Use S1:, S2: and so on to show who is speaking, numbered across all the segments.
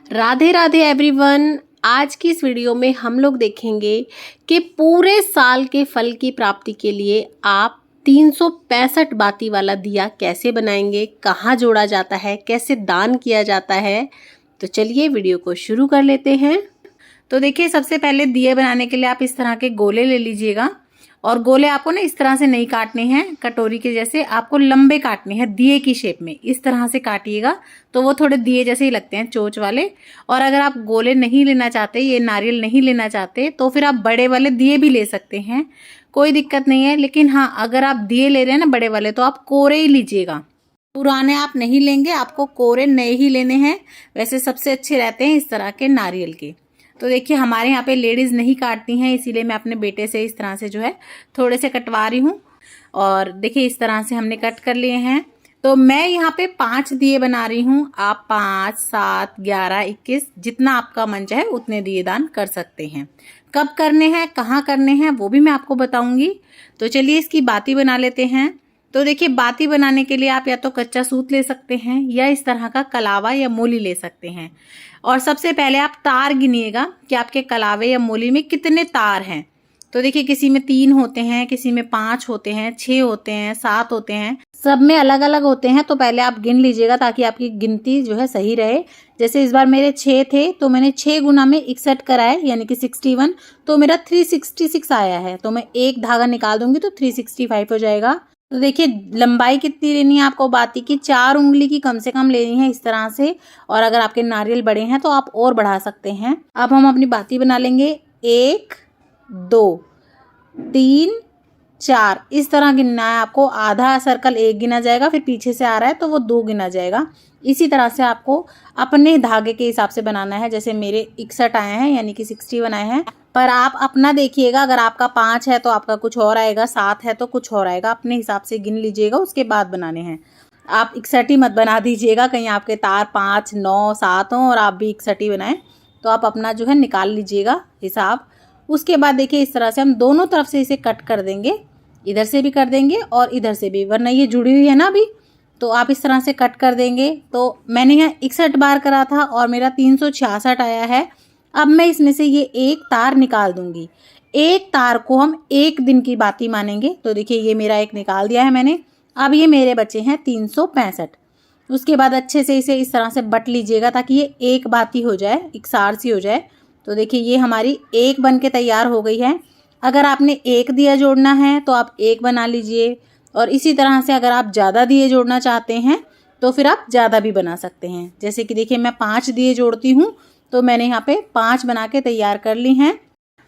S1: Radhe Radhe everyone. आज की इस वीडियो में हम लोग देखेंगे कि पूरे साल के फल की प्राप्ति के लिए आप 365 बाती वाला दिया कैसे बनाएंगे, कहाँ जोड़ा जाता है, कैसे दान किया जाता है। तो चलिए वीडियो को शुरू कर लेते हैं। तो देखिए, सबसे पहले दिए बनाने के लिए आप इस तरह के गोले ले लीजिएगा। और गोले आपको ना इस तरह से नहीं काटने हैं, कटोरी के जैसे आपको लंबे काटने हैं, दिए की शेप में इस तरह से काटिएगा तो वो थोड़े दिए जैसे ही लगते हैं, चोंच वाले। और अगर आप गोले नहीं लेना चाहते, ये नारियल नहीं लेना चाहते, तो फिर आप बड़े वाले दिए भी ले सकते हैं, कोई दिक्कत नहीं है। लेकिन हाँ, अगर आप दिए ले रहे हैं ना बड़े वाले, तो आप कोरे ही लीजिएगा, पुराने आप नहीं लेंगे, आपको कोरे नए ही लेने हैं। वैसे सबसे अच्छे रहते हैं इस तरह के नारियल के। तो देखिए, हमारे यहाँ पे लेडीज़ नहीं काटती हैं, इसीलिए मैं अपने बेटे से इस तरह से जो है थोड़े से कटवा रही हूँ। और देखिए, इस तरह से हमने कट कर लिए हैं। तो मैं यहाँ पे 5 दिए बना रही हूँ। आप 5, 7, 11, 21 जितना आपका मन चाहे उतने दिए दान कर सकते हैं। कब करने हैं, कहाँ करने हैं, वो भी मैं आपको बताऊँगी। तो चलिए इसकी बाती बना लेते हैं। तो देखिए, बाती बनाने के लिए आप या तो कच्चा सूत ले सकते हैं या इस तरह का कलावा या मोली ले सकते हैं। और सबसे पहले आप तार गिनिएगा कि आपके कलावे या मोली में कितने तार हैं। तो देखिए, किसी में 3 होते हैं, किसी में 5 होते हैं, 6 होते हैं, 7 होते हैं, सब में अलग अलग होते हैं। तो पहले आप गिन लीजिएगा ताकि आपकी गिनती जो है सही रहे। जैसे इस बार मेरे 6 थे, तो मैंने 6 गुना में 61 कराए, यानी कि 61, तो मेरा 366 आया है। तो मैं एक धागा निकाल दूंगी तो 365 हो जाएगा। तो देखिए, लंबाई कितनी लेनी है आपको बाती की, 4 उंगली की कम से कम लेनी है इस तरह से। और अगर आपके नारियल बड़े हैं तो आप और बढ़ा सकते हैं। अब हम अपनी बाती बना लेंगे। 1, 2, 3, 4 इस तरह गिनना है आपको। आधा सर्कल 1 गिना जाएगा, फिर पीछे से आ रहा है तो वो 2 गिना जाएगा। इसी तरह से आपको अपने धागे के हिसाब से बनाना है। जैसे मेरे 61 आए हैं, यानी कि 61 आए हैं। पर आप अपना देखिएगा, अगर आपका 5 है तो आपका कुछ और आएगा, 7 है तो कुछ और आएगा। अपने हिसाब से गिन लीजिएगा, उसके बाद बनाने हैं। आप 61 ही मत बना दीजिएगा, कहीं आपके तार 5, 9, 7 हों और आप भी 61 ही बनाएं। तो आप अपना जो है निकाल लीजिएगा हिसाब। उसके बाद देखिए, इस तरह से हम दोनों तरफ से इसे कट कर देंगे। इधर से भी कर देंगे और इधर से भी, वरना ये जुड़ी हुई है ना अभी। तो आप इस तरह से कट कर देंगे। तो मैंने यहाँ 61 बार करा था और मेरा 366 आया है। अब मैं इसमें से ये एक तार निकाल दूंगी। एक तार को हम 1 दिन की बाती मानेंगे। तो देखिए, ये मेरा एक निकाल दिया है मैंने। अब ये मेरे बचे हैं 365। उसके बाद अच्छे से इसे इस तरह से बट लीजिएगा ताकि ये एक बाती हो जाए, इकसार सी हो जाए। तो देखिए, ये हमारी एक बन के तैयार हो गई है। अगर आपने एक दिया जोड़ना है तो आप एक बना लीजिए। और इसी तरह से अगर आप ज़्यादा दिए जोड़ना चाहते हैं तो फिर आप ज़्यादा भी बना सकते हैं। जैसे कि देखिए, मैं 5 दिए जोड़ती हूँ, तो मैंने यहाँ पे 5 बना के तैयार कर ली हैं।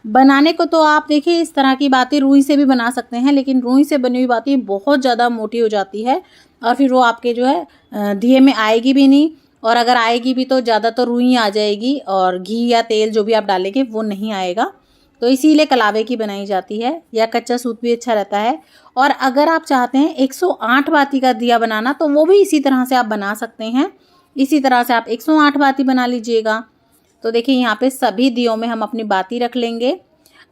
S1: बनाने को तो आप देखिए, इस तरह की बातें रुई से भी बना सकते हैं, लेकिन रुई से बनी हुई बातें बहुत ज़्यादा मोटी हो जाती है और फिर वो आपके जो है दिए में आएगी भी नहीं। और अगर आएगी भी तो ज़्यादा तो रुई आ जाएगी और घी या तेल जो भी आप डालेंगे वो नहीं आएगा। तो इसीलिए कलावे की बनाई जाती है, या कच्चा सूत भी अच्छा रहता है। और अगर आप चाहते हैं 108 बाती का दिया बनाना, तो वो भी इसी तरह से आप बना सकते हैं। इसी तरह से आप 108 बाती बना लीजिएगा। तो देखिए, यहाँ पे सभी दियों में हम अपनी बाती रख लेंगे।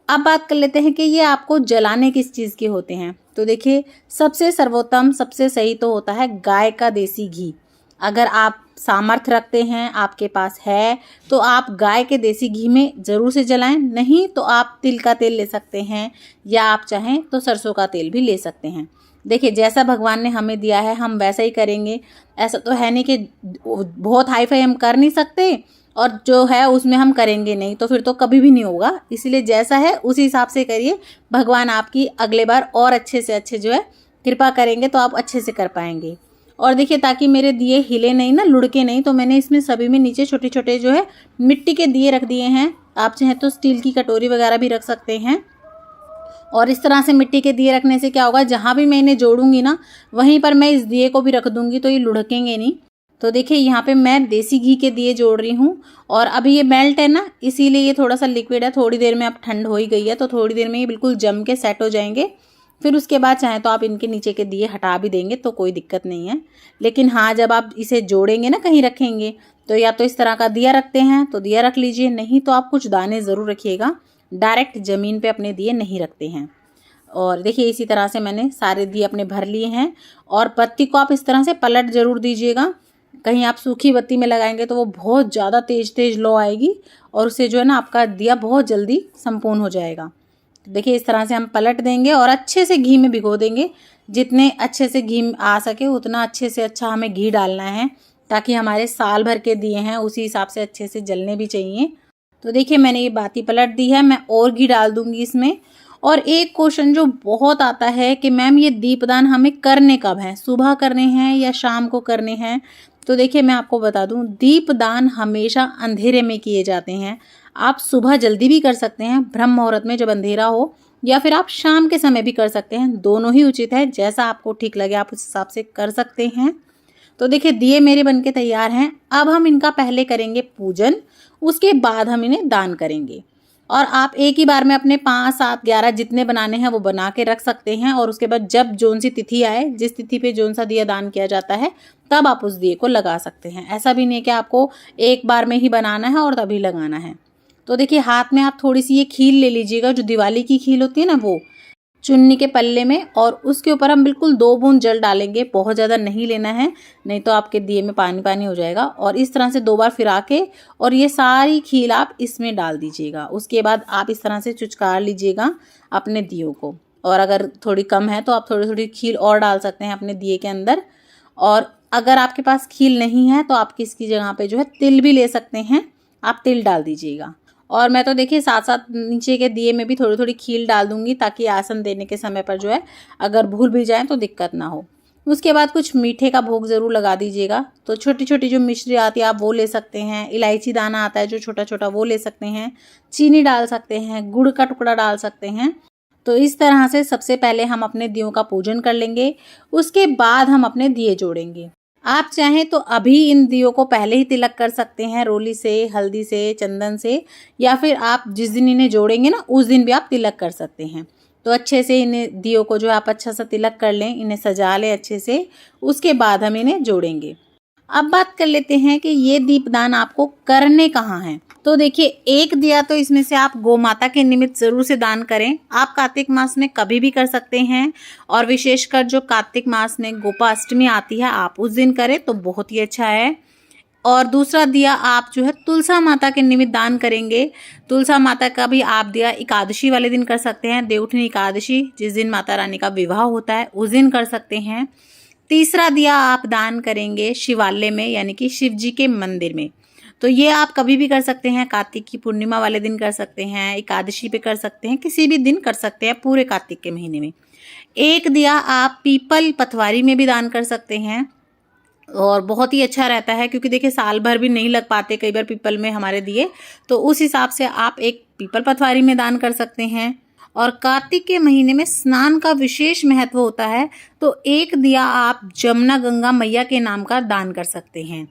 S1: अब बात कर लेते हैं कि ये आपको जलाने किस चीज़ के होते हैं। तो देखिए, सबसे सर्वोत्तम, सबसे सही तो होता है गाय का देसी घी। अगर आप सामर्थ्य रखते हैं, आपके पास है, तो आप गाय के देसी घी में ज़रूर से जलाएं। नहीं तो आप तिल का तेल ले सकते हैं, या आप चाहें तो सरसों का तेल भी ले सकते हैं। देखिए, जैसा भगवान ने हमें दिया है हम वैसा ही करेंगे। ऐसा तो है नहीं कि बहुत हाई फाई हम कर नहीं सकते और जो है उसमें हम करेंगे नहीं, तो फिर तो कभी भी नहीं होगा। इसलिए जैसा है उसी हिसाब से करिए। भगवान आपकी अगले बार और अच्छे से अच्छे जो है कृपा करेंगे, तो आप अच्छे से कर पाएंगे। और देखिए, ताकि मेरे दिए हिले नहीं ना, लुढ़के नहीं, तो मैंने इसमें सभी में नीचे छोटे छोटे जो है मिट्टी के दिए रख दिए हैं। आप चाहें तो स्टील की कटोरी वगैरह भी रख सकते हैं। और इस तरह से मिट्टी के दिए रखने से क्या होगा, जहाँ भी मैं इन्हें जोड़ूंगी ना, वहीं पर मैं इस दिए को भी रख दूंगी, तो ये लुढ़केंगे नहीं। तो देखिए, यहाँ पे मैं देसी घी के दिए जोड़ रही हूँ। और अभी ये मेल्ट है ना, इसीलिए ये थोड़ा सा लिक्विड है। थोड़ी देर में अब ठंड हो ही गई है, तो थोड़ी देर में ये बिल्कुल जम के सेट हो जाएंगे। फिर उसके बाद चाहे तो आप इनके नीचे के दिए हटा भी देंगे तो कोई दिक्कत नहीं है। लेकिन हाँ, जब आप इसे जोड़ेंगे ना, कहीं रखेंगे, तो या तो इस तरह का दिया रखते हैं तो दिया रख लीजिए, नहीं तो आप कुछ दाने ज़रूर रखिएगा। डायरेक्ट ज़मीन पे अपने दिए नहीं रखते हैं। और देखिए, इसी तरह से मैंने सारे दिए अपने भर लिए हैं। और पत्ती को आप इस तरह से पलट ज़रूर दीजिएगा
S2: कहीं आप सूखी बत्ती में लगाएंगे तो वो बहुत ज़्यादा तेज़ लो आएगी और उससे जो है ना आपका दिया बहुत जल्दी संपूर्ण हो जाएगा। देखिए इस तरह से हम पलट देंगे और अच्छे से घी में भिगो देंगे। जितने अच्छे से घी आ सके उतना अच्छे से अच्छा हमें घी डालना है, ताकि हमारे साल भर के दिए हैं उसी हिसाब से अच्छे से जलने भी चाहिए। तो देखिए मैंने ये बाती पलट दी है, मैं और घी डाल दूंगी इसमें। और एक क्वेश्चन जो बहुत आता है कि मैम ये दीपदान हमें करने कब हैं, सुबह करने हैं या शाम को करने हैं? तो देखिए मैं आपको बता दूं, दीपदान हमेशा अंधेरे में किए जाते हैं। आप सुबह जल्दी भी कर सकते हैं, ब्रह्म मुहूर्त में जब अंधेरा हो, या फिर आप शाम के समय भी कर सकते हैं। दोनों ही उचित है, जैसा आपको ठीक लगे आप उस हिसाब से कर सकते हैं। तो देखिए दिए मेरे बनके तैयार हैं। अब हम इनका पहले करेंगे पूजन, उसके बाद हम इन्हें दान करेंगे। और आप एक ही बार में अपने 5, 7, 11 जितने बनाने हैं वो बना के रख सकते हैं। और उसके बाद जब जोन सी तिथि आए, जिस तिथि पे जोन सा दिया दान किया जाता है, तब आप उस दिए को लगा सकते हैं। ऐसा भी नहीं कि आपको एक बार में ही बनाना है और तभी लगाना है। तो देखिए हाथ में आप थोड़ी सी ये खील ले लीजिएगा, जो दिवाली की खील होती है ना, वो चुन्नी के पल्ले में, और उसके ऊपर हम बिल्कुल 2 बूंद जल डालेंगे। बहुत ज़्यादा नहीं लेना है, नहीं तो आपके दिए में पानी पानी हो जाएगा। और इस तरह से 2 बार फिरा के और ये सारी खील आप इसमें डाल दीजिएगा। उसके बाद आप इस तरह से चुचकार लीजिएगा अपने दियों को। और अगर थोड़ी कम है तो आप थोड़ी थोड़ी खील और डाल सकते हैं अपने दिए के अंदर। और अगर आपके पास खील नहीं है तो आप किसकी जगह पे जो है तिल भी ले सकते हैं, आप तिल डाल दीजिएगा। और मैं तो देखिए साथ साथ नीचे के दिए में भी थोड़ी थोड़ी खील डाल दूंगी, ताकि आसन देने के समय पर जो है अगर भूल भी जाए तो दिक्कत ना हो। उसके बाद कुछ मीठे का भोग ज़रूर लगा दीजिएगा। तो छोटी छोटी जो मिश्री आती है आप वो ले सकते हैं, इलायची दाना आता है जो छोटा छोटा वो ले सकते हैं, चीनी डाल सकते हैं, गुड़ का टुकड़ा डाल सकते हैं। तो इस तरह से सबसे पहले हम अपने दियों का पूजन कर लेंगे, उसके बाद हम अपने दिए जोड़ेंगे। आप चाहें तो अभी इन दियों को पहले ही तिलक कर सकते हैं, रोली से, हल्दी से, चंदन से, या फिर आप जिस दिन इन्हें जोड़ेंगे ना उस दिन भी आप तिलक कर सकते हैं। तो अच्छे से इन्हें दियों को जो आप अच्छा सा तिलक कर लें, इन्हें सजा लें अच्छे से, उसके बाद हम इन्हें जोड़ेंगे। अब बात कर लेते हैं कि ये दीपदान आपको करने कहाँ हैं। तो देखिए एक दिया तो इसमें से आप गौ माता के निमित्त जरूर से दान करें। आप कार्तिक मास में कभी भी कर सकते हैं, और विशेषकर जो कार्तिक मास में गोपाष्टमी आती है आप उस दिन करें तो बहुत ही अच्छा है। और दूसरा दिया आप जो है तुलसा माता के निमित्त दान करेंगे। तुलसा माता का भी आप दिया एकादशी वाले दिन कर सकते हैं, देवउठनी एकादशी, जिस दिन माता रानी का विवाह होता है उस दिन कर सकते हैं। तीसरा दिया आप दान करेंगे शिवालय में, यानी कि शिव जी के मंदिर में। तो ये आप कभी भी कर सकते हैं, कार्तिक की पूर्णिमा वाले दिन कर सकते हैं, एकादशी पे कर सकते हैं, किसी भी दिन कर सकते हैं पूरे कार्तिक के महीने में। एक दिया आप पीपल पथवारी में भी दान कर सकते हैं, और बहुत ही अच्छा रहता है, क्योंकि देखिए साल भर भी नहीं लग पाते कई बार पीपल में हमारे दिए, तो उस हिसाब से आप एक पीपल पथवारी में दान कर सकते हैं। और कार्तिक के महीने में स्नान का विशेष महत्व होता है, तो एक दिया आप जमुना गंगा मैया के नाम का दान कर सकते हैं।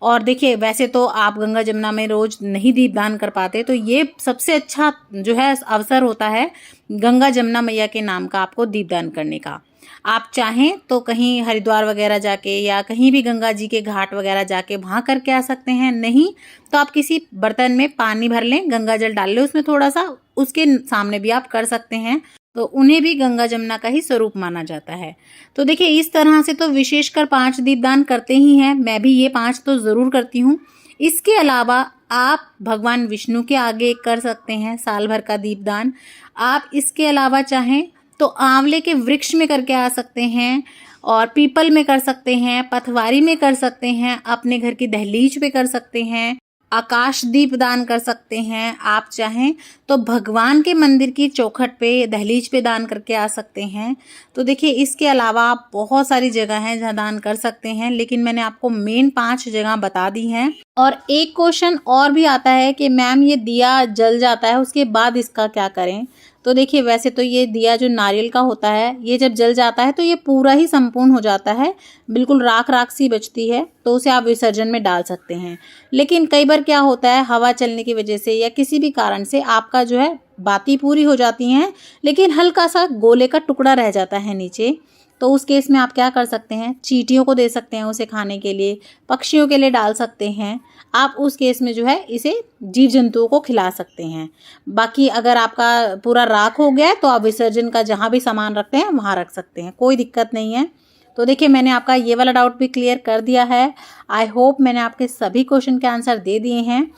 S2: और देखिए वैसे तो आप गंगा जमुना में रोज नहीं दीपदान कर पाते, तो ये सबसे अच्छा जो है अवसर होता है गंगा जमुना मैया के नाम का आपको दीपदान करने का। आप चाहें तो कहीं हरिद्वार वगैरह जाके या कहीं भी गंगा जी के घाट वगैरह जाके वहाँ करके आ सकते हैं। नहीं तो आप किसी बर्तन में पानी भर लें, गंगा जल डाल लें उसमें थोड़ा सा, उसके सामने भी आप कर सकते हैं। तो उन्हें भी गंगा जमुना का ही स्वरूप माना जाता है। तो देखिए इस तरह से तो विशेषकर 5 दीपदान करते ही हैं, मैं भी ये 5 तो ज़रूर करती हूँ। इसके अलावा आप भगवान विष्णु के आगे कर सकते हैं साल भर का दीपदान। आप इसके अलावा चाहें तो आंवले के वृक्ष में करके आ सकते हैं, और पीपल में कर सकते हैं, पथवारी में कर सकते हैं, अपने घर की दहलीज पे कर सकते हैं, आकाश दीप दान कर सकते हैं। आप चाहें तो भगवान के मंदिर की चौखट पे, दहलीज पे दान करके आ सकते हैं। तो देखिए इसके अलावा आप बहुत सारी जगह हैं जहाँ दान कर सकते हैं, लेकिन मैंने आपको मेन 5 जगह बता दी हैं। और एक क्वेश्चन और भी आता है कि मैम ये दिया जल जाता है उसके बाद इसका क्या करें। तो देखिए वैसे तो ये दिया जो नारियल का होता है, ये जब जल जाता है तो ये पूरा ही संपूर्ण हो जाता है, बिल्कुल राख राख सी बचती है, तो उसे आप विसर्जन में डाल सकते हैं। लेकिन कई बार क्या होता है, हवा चलने की वजह से या किसी भी कारण से आपका जो है बाती पूरी हो जाती हैं, लेकिन हल्का सा गोले का टुकड़ा रह जाता है नीचे। तो उस केस में आप क्या कर सकते हैं, चींटियों को दे सकते हैं उसे खाने के लिए, पक्षियों के लिए डाल सकते हैं। आप उस केस में जो है इसे जीव जंतुओं को खिला सकते हैं। बाकी अगर आपका पूरा राख हो गया है तो आप विसर्जन का जहाँ भी सामान रखते हैं वहाँ रख सकते हैं, कोई दिक्कत नहीं है। तो देखिए मैंने आपका ये वाला डाउट भी क्लियर कर दिया है। आई होप मैंने आपके सभी क्वेश्चन के आंसर दे दिए हैं।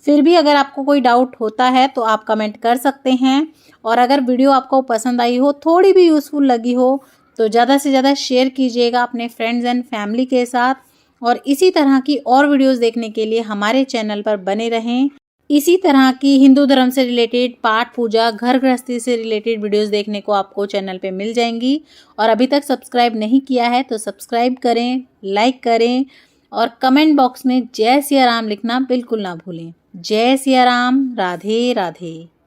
S2: फिर भी अगर आपको कोई डाउट होता है तो आप कमेंट कर सकते हैं। और अगर वीडियो आपको पसंद आई हो, थोड़ी भी यूज़फुल लगी हो, तो ज़्यादा से ज़्यादा शेयर कीजिएगा अपने फ्रेंड्स एंड फैमिली के साथ। और इसी तरह की और वीडियोस देखने के लिए हमारे चैनल पर बने रहें। इसी तरह की हिंदू धर्म से रिलेटेड, पाठ पूजा, घर गृहस्थी से रिलेटेड वीडियोस देखने को आपको चैनल पे मिल जाएंगी। और अभी तक सब्सक्राइब नहीं किया है तो सब्सक्राइब करें, लाइक करें और कमेंट बॉक्स में जय सिया राम लिखना बिल्कुल ना भूलें। जय सिया राम। राधे राधे।